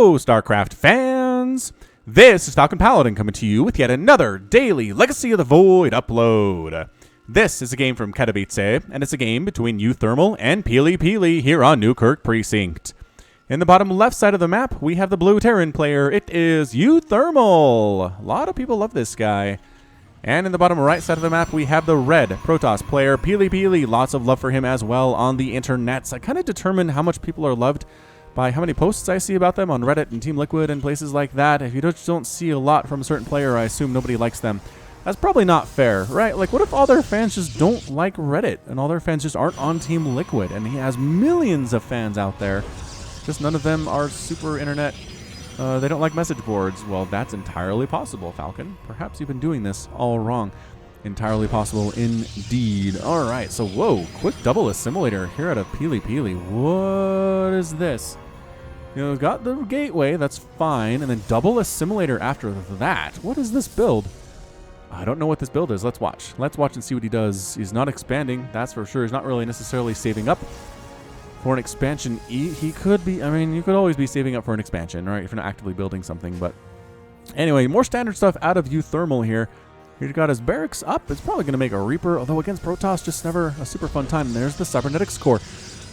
Hello, StarCraft fans! This is Falcon Paladin coming to you with yet another daily Legacy of the Void upload. This is a game from Katowice, and it's a game between uThermal and PiLiPiLi here on Newkirk Precinct. In the bottom left side of the map, we have the blue Terran player. It is uThermal. A lot of people love this guy. And in the bottom right side of the map, we have the red Protoss player, PiLiPiLi. Lots of love for him as well on the internets. I kind of determine how much people are loved by how many posts I see about them on Reddit and Team Liquid and places like that. If you don't see a lot from a certain player, I assume nobody likes them. That's probably not fair, right? Like, what if all their fans just don't like Reddit and all their fans just aren't on Team Liquid and he has millions of fans out there? Just none of them are super internet. They don't like message boards. Well, that's entirely possible, Falcon. Perhaps you've been doing this all wrong. Entirely possible indeed. All right, so whoa, quick double assimilator here out of PiLiPiLi. What is this? You know, we've got the gateway, that's fine, and then double assimilator after that. What is this build? I don't know what this build is. Let's watch. Let's watch and see what he does. He's not expanding, that's for sure. He's not really necessarily saving up for an expansion. He could be, I mean, you could always be saving up for an expansion, right? If you're not actively building something, but anyway, more standard stuff out of uThermal here. He's got his barracks up. It's probably going to make a Reaper, although against Protoss, just never a super fun time. And there's the cybernetics core.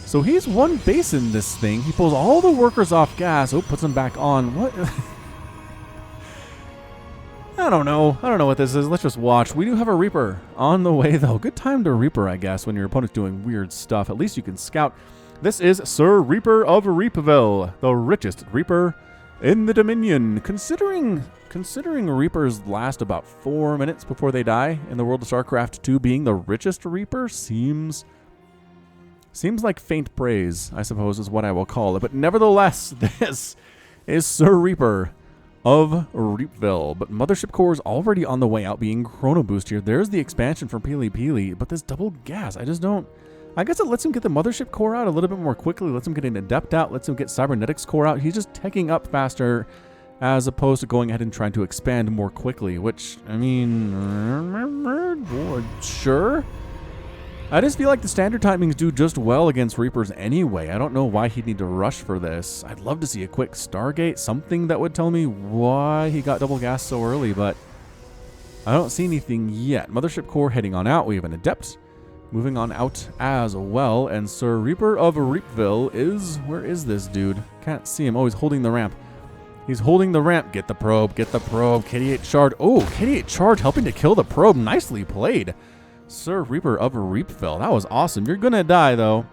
So he's one base in this thing. He pulls all the workers off gas. Oh, puts them back on. What? I don't know. I don't know what this is. Let's just watch. We do have a Reaper on the way, though. Good time to Reaper, I guess, when your opponent's doing weird stuff. At least you can scout. This is Sir Reaper of Reapville, the richest Reaper in the Dominion. Considering Reapers last about 4 minutes before they die in the world of StarCraft 2, being the richest Reaper seems like faint praise, I suppose is what I will call it. But nevertheless, this is Sir Reaper of Reapville. But Mothership Core is already on the way out being Chrono Boost here. There's the expansion from PiLiPiLi, but this double gas, I guess it lets him get the Mothership Core out a little bit more quickly, lets him get an Adept out, lets him get Cybernetics Core out. He's just teching up faster as opposed to going ahead and trying to expand more quickly, which, I mean, sure. I just feel like the standard timings do just well against Reapers anyway. I don't know why he'd need to rush for this. I'd love to see a quick Stargate, something that would tell me why he got double gas so early, but I don't see anything yet. Mothership Core heading on out. We have an Adept moving on out as well, and Sir Reaper of Reapville is, where is this dude? Can't see him. Oh, he's holding the ramp. He's holding the ramp. Get the probe, get the probe. KD8 Shard. Oh, KD8 Charge helping to kill the probe. Nicely played, Sir Reaper of Reapville. That was awesome. You're gonna die, though,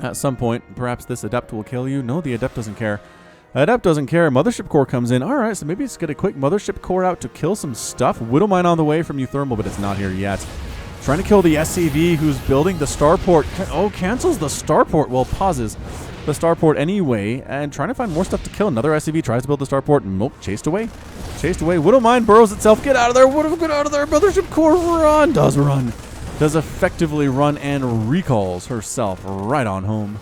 at some point. Perhaps this Adept will kill you. No, the Adept doesn't care. Adept doesn't care. Mothership Core comes in. All right, so maybe let's get a quick Mothership Core out to kill some stuff. Widowmine on the way from uThermal, but it's not here yet. Trying to kill the SCV who's building the starport. Oh, cancels the starport. Well, pauses the starport anyway. And trying to find more stuff to kill. Another SCV tries to build the starport. Nope, chased away. Chased away. Widowmine burrows itself. Get out of there. Get out of there. Mothership Core run. Does run. Does effectively run and recalls herself right on home.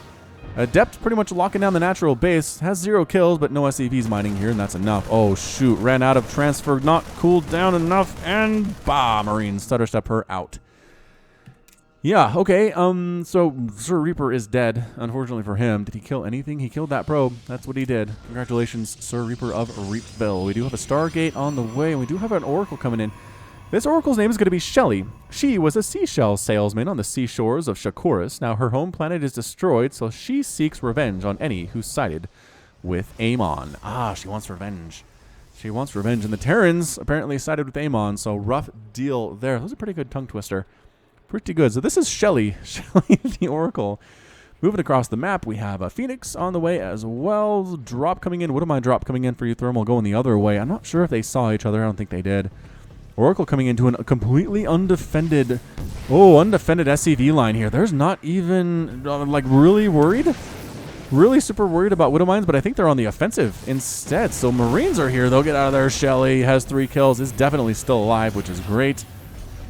Adept pretty much locking down the natural base. Has 0 kills, but no SCVs mining here, and that's enough. Oh, shoot. Ran out of transfer. Not cooled down enough. And bah, Marine stutter step her out. Yeah, okay, so Sir Reaper is dead, unfortunately for him. Did he kill anything? He killed that probe. That's what he did. Congratulations, Sir Reaper of Reapville. We do have a Stargate on the way, and we do have an Oracle coming in. This Oracle's name is going to be Shelly. She was a seashell salesman on the seashores of Katowice. Now her home planet is destroyed, so she seeks revenge on any who sided with Amon. Ah, she wants revenge. She wants revenge, and the Terrans apparently sided with Amon, so rough deal there. That was a pretty good tongue twister. Pretty good. So this is Shelly, Shelly the Oracle. Moving across the map, we have a Phoenix on the way as well. Drop coming in. Widowmine drop coming in for uThermal going the other way. I'm not sure if they saw each other. I don't think they did. Oracle coming into a completely undefended SCV line here. There's not even, like, really worried. Really super worried about Widowmines, but I think they're on the offensive instead. So Marines are here. They'll get out of there. Shelly has 3 kills. Is definitely still alive, which is great.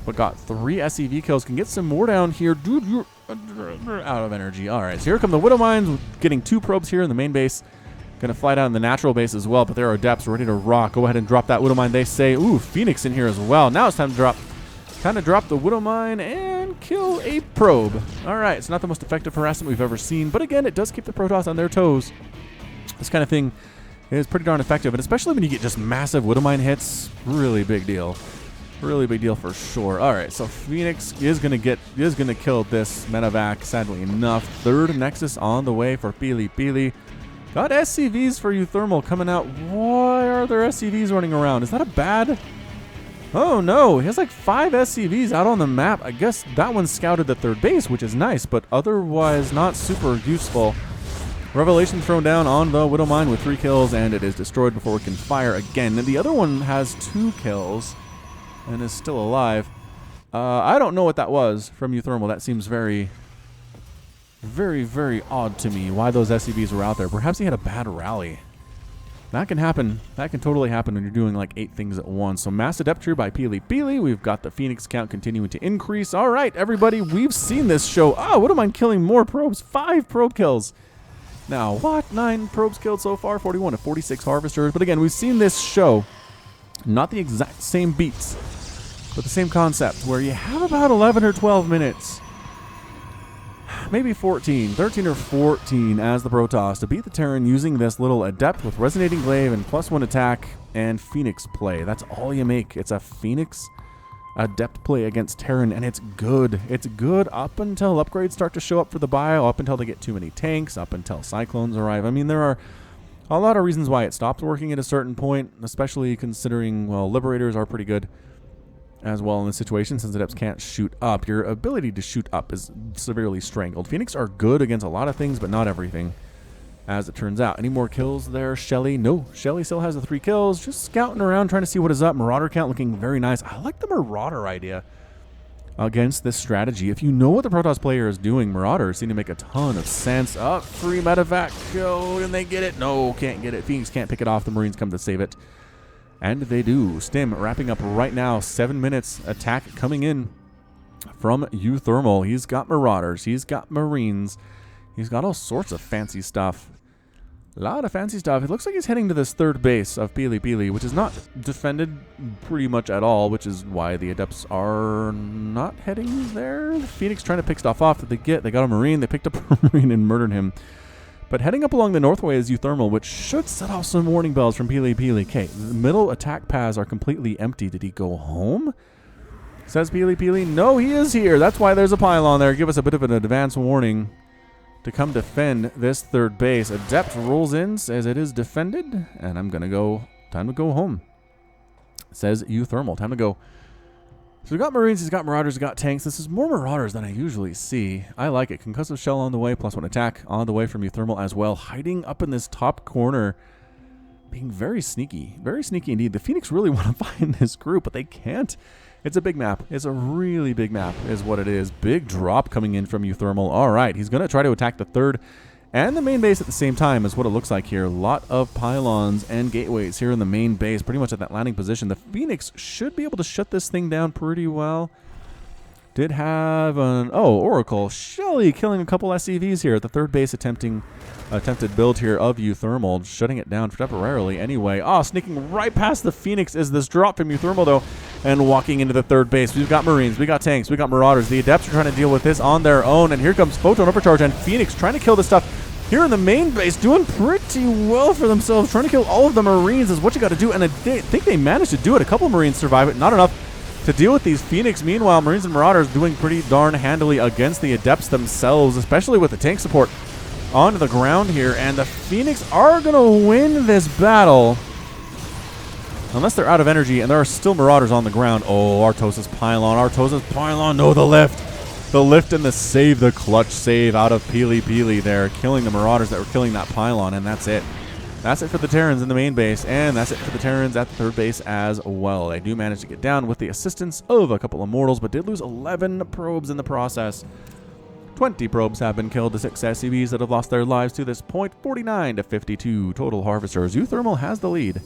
But got 3 SCV kills. Can get some more down here. Dude, you're out of energy. All right, so here come the Widowmines, getting 2 probes here in the main base. Going to fly down in the natural base as well, but there are Adepts ready to rock. Go ahead and drop that Widowmine. They say, ooh, Phoenix in here as well. Now it's time to drop the Widowmine and kill a probe. All right, it's not the most effective harassment we've ever seen, but again, it does keep the Protoss on their toes. This kind of thing is pretty darn effective, and especially when you get just massive Widowmine hits, really big deal. Really big deal for sure. All right, so Phoenix is gonna kill this medevac, sadly enough. Third Nexus on the way for PiLiPiLi. Got SCVs for uThermal coming out. Why are there SCVs running around? Is that a bad? Oh no, he has like 5 SCVs out on the map. I guess that one scouted the third base, which is nice, but otherwise not super useful. Revelation thrown down on the Widowmine with 3 kills, and it is destroyed before it can fire again. And the other one has 2 kills and is still alive. I don't know what that was from uThermal. That seems very, very, very odd to me, why those SCVs were out there. Perhaps he had a bad rally. That can happen. That can totally happen when you're doing like 8 things at once. So mass adepture by PiLiPiLi. We've got the Phoenix count continuing to increase. All right, everybody, we've seen this show. Oh, what am I killing more probes? 5 probe kills. Now, what? 9 probes killed so far, 41 to 46 harvesters. But again, we've seen this show. Not the exact same beats, but the same concept, where you have about 11 or 12 minutes, maybe 14, 13 or 14 as the Protoss to beat the Terran using this little Adept with Resonating Glaive and +1 attack and Phoenix play. That's all you make. It's a Phoenix Adept play against Terran, and it's good. It's good up until upgrades start to show up for the bio, up until they get too many tanks, up until Cyclones arrive. I mean, there are a lot of reasons why it stopped working at a certain point, especially considering, well, Liberators are pretty good as well in this situation, since Adepts can't shoot up. Your ability to shoot up is severely strangled. Phoenix are good against a lot of things, but not everything, as it turns out. Any more kills there, Shelly? No, Shelly still has the 3 kills, just scouting around, trying to see what is up. Marauder count looking very nice. I like the Marauder idea against this strategy. If you know what the Protoss player is doing, Marauders seem to make a ton of sense. Up, free medevac, go, and they get it. No, can't get it. Phoenix can't pick it off. The Marines come to save it. And they do. Stim wrapping up right now. 7 minutes. Attack coming in from uThermal. He's got Marauders. He's got Marines. He's got all sorts of fancy stuff. A lot of fancy stuff. It looks like he's heading to this third base of PiLiPiLi, which is not defended pretty much at all, which is why the Adepts are not heading there. The Phoenix trying to pick stuff off that they get. They got a Marine. They picked up a Marine and murdered him. But heading up along the northway is uThermal, which should set off some warning bells from PiLiPiLi. Okay, the middle attack paths are completely empty. Did he go home? Says PiLiPiLi. No, he is here. That's why there's a pylon there. Give us a bit of an advance warning to come defend this third base. Adept rolls in, says it is defended, and I'm gonna go. Time to go home. Says uThermal. Time to go. So we've got Marines, he's got Marauders, he's got tanks. This is more Marauders than I usually see. I like it. Concussive shell on the way, +1 attack on the way from uThermal as well. Hiding up in this top corner, being very sneaky indeed. The Phoenix really want to find this group, but they can't. It's a big map. It's a really big map is what it is. Big drop coming in from uThermal. All right, he's going to try to attack the third and the main base at the same time is what it looks like here. A lot of pylons and gateways here in the main base, pretty much at that landing position. The Phoenix should be able to shut this thing down pretty well. Did have an, Oracle. Shelly killing a couple SCVs here at the third base, attempted build here of uThermal, shutting it down temporarily anyway. Sneaking right past the Phoenix is this drop from uThermal though, and walking into the third base. We've got Marines, we got tanks, we got Marauders. The Adepts are trying to deal with this on their own, and here comes Photon Overcharge and Phoenix trying to kill this stuff here in the main base, doing pretty well for themselves, trying to kill all of the Marines is what you got to do, and I think they managed to do it. A couple Marines survive it, not enough to deal with these Phoenix. Meanwhile, Marines and Marauders doing pretty darn handily against the Adepts themselves, especially with the tank support onto the ground here. And the Phoenix are going to win this battle. Unless they're out of energy, and there are still Marauders on the ground. Artosis Pylon. No, the lift. The lift and the save, the clutch save out of PiLiPiLi there, killing the Marauders that were killing that pylon, and that's it. That's it for the Terrans in the main base, and that's it for the Terrans at the third base as well. They do manage to get down with the assistance of a couple of mortals, but did lose 11 probes in the process. 20 probes have been killed. The 6 SCVs that have lost their lives to this point, 49 to 52 total harvesters. uThermal has the lead.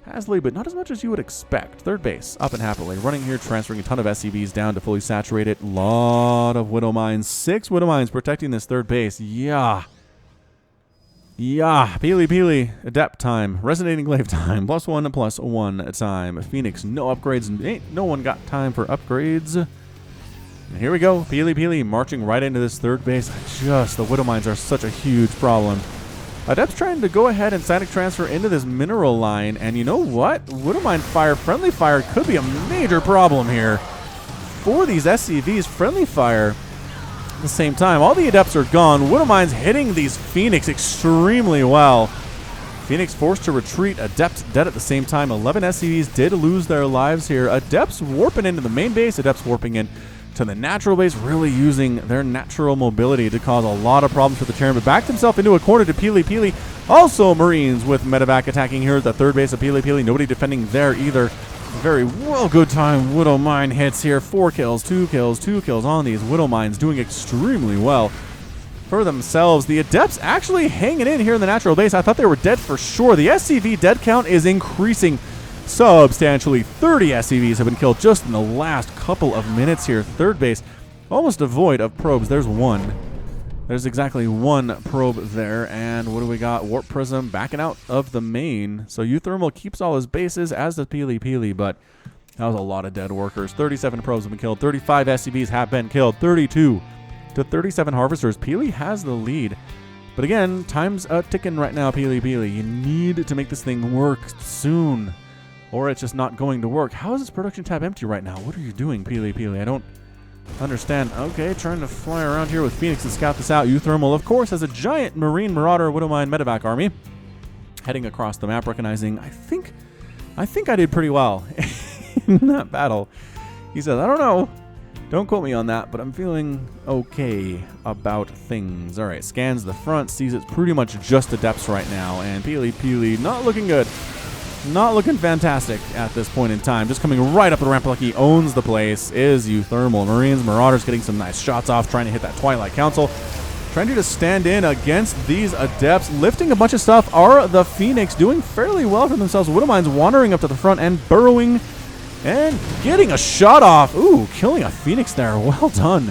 But not as much as you would expect. Third base, up and happily. Running here, transferring a ton of SCVs down to fully saturate it. Lot of Widow Mines. 6 Widow Mines protecting this third base. Yeah, PiLiPiLi, Adept time, Resonating Glaive time, +1 time. Phoenix, no upgrades. Ain't no one got time for upgrades. And here we go, PiLiPiLi marching right into this third base. The Widow Mines are such a huge problem. Adept's trying to go ahead and static transfer into this mineral line, and you know what? Widowmine fire, friendly fire could be a major problem here for these SCVs. Friendly fire at the same time. All the Adepts are gone. Widowmine's hitting these Phoenix extremely well. Phoenix forced to retreat. Adepts dead at the same time. 11 SCVs did lose their lives here. Adepts warping into the main base. Adepts warping in to the natural base, really using their natural mobility to cause a lot of problems for the Terran, but backed himself into a corner to PiLiPiLi. Also Marines with medevac attacking here at the third base of PiLiPiLi. Nobody defending there either. Very well good time. Widowmine hits here. 4 kills, 2 kills, 2 kills on these Widowmines, doing extremely well for themselves. The Adepts actually hanging in here in the natural base. I thought they were dead for sure. The SCV dead count is increasing substantially. 30 SCVs have been killed just in the last couple of minutes here. Third base almost devoid of probes. There's one. There's exactly one probe there. And what do we got? Warp Prism backing out of the main. So uThermal keeps all his bases, as does PiLiPiLi, but that was a lot of dead workers. 37 probes have been killed. 35 SCVs have been killed. 32 to 37 harvesters. Pili has the lead. But again, time's ticking right now, PiLiPiLi. You need to make this thing work soon, or it's just not going to work. How is this production tab empty right now? What are you doing, PiLiPiLi? I don't understand. Okay, trying to fly around here with Phoenix to scout this out. uThermal, of course, has a giant Marine Marauder Widowmine medevac army heading across the map, recognizing, I think I did pretty well in that battle. He says, I don't know. Don't quote me on that, but I'm feeling okay about things. All right, scans the front, sees it's pretty much just Adepts right now, and PiLiPiLi not looking good. Not looking fantastic at this point in time. Just coming right up the ramp like he owns the place is uThermal. Marines, Marauders getting some nice shots off, trying to hit that Twilight Council. Trying to just stand in against these Adepts. Lifting a bunch of stuff are the Phoenix, doing fairly well for themselves. Widowmine's wandering up to the front and burrowing and getting a shot off. Ooh, killing a Phoenix there. Well done.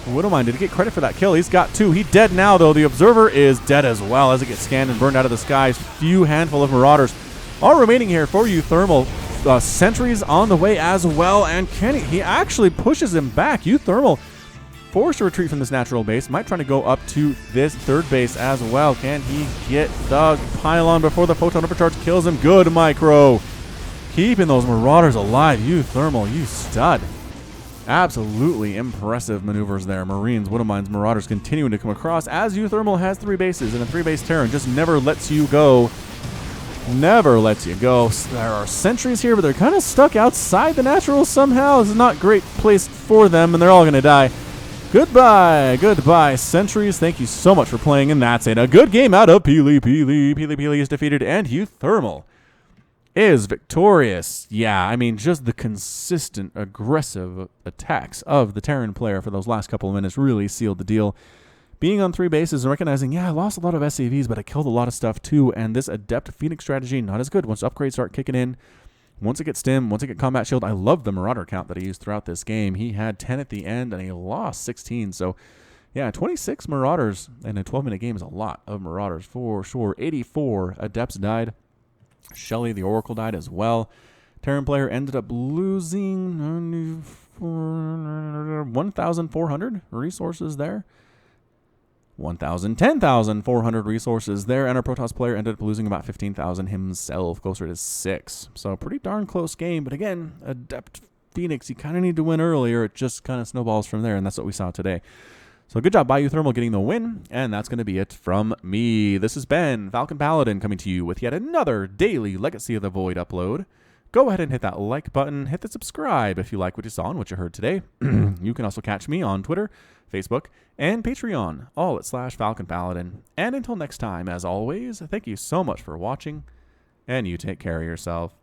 Widowmine, did he get credit for that kill? He's got 2. He's dead now, though. The Observer is dead as well as it gets scanned and burned out of the skies. Few handful of Marauders are remaining here for uThermal. Sentries on the way as well, and he actually pushes him back. uThermal forced to retreat from this natural base. Might try to go up to this third base as well. Can he get the pylon before the photon overcharge kills him? Good micro. Keeping those Marauders alive. uThermal, you stud. Absolutely impressive maneuvers there. Marines, Widowmines, Marauders continuing to come across as uThermal has 3 bases, and a 3-base Terran just never lets you go. Never lets you go. There are sentries here, but they're kind of stuck outside the natural somehow. It's not a great place for them, and they're all going to die. Goodbye. Goodbye, sentries. Thank you so much for playing, and that's it. A good game out of PiLiPiLi. PiLiPiLi is defeated, and uThermal is victorious. Yeah, I mean, just the consistent, aggressive attacks of the Terran player for those last couple of minutes really sealed the deal. Being on 3 bases and recognizing, yeah, I lost a lot of SCVs, but I killed a lot of stuff too, and this Adept Phoenix strategy, not as good once upgrades start kicking in. Once it gets Stim, once it gets Combat Shield, I love the Marauder count that he used throughout this game. He had 10 at the end, and he lost 16, so yeah, 26 Marauders in a 12-minute game is a lot of Marauders for sure. 84 Adepts died. Shelly, the Oracle, died as well. Terran player ended up losing 1,400 resources there. 10,400 resources there, and our Protoss player ended up losing about 15,000 himself, closer to 6. So pretty darn close game, but again, Adept Phoenix, you kind of need to win earlier. It just kind of snowballs from there, and that's what we saw today. So good job by uThermal getting the win, and that's going to be it from me. This has been Falcon Paladin coming to you with yet another daily Legacy of the Void upload. Go ahead and hit that like button, hit the subscribe if you like what you saw and what you heard today. You can also catch me on Twitter, Facebook, and Patreon, all at /Falcon Paladin. And until next time, as always, thank you so much for watching, and you take care of yourself.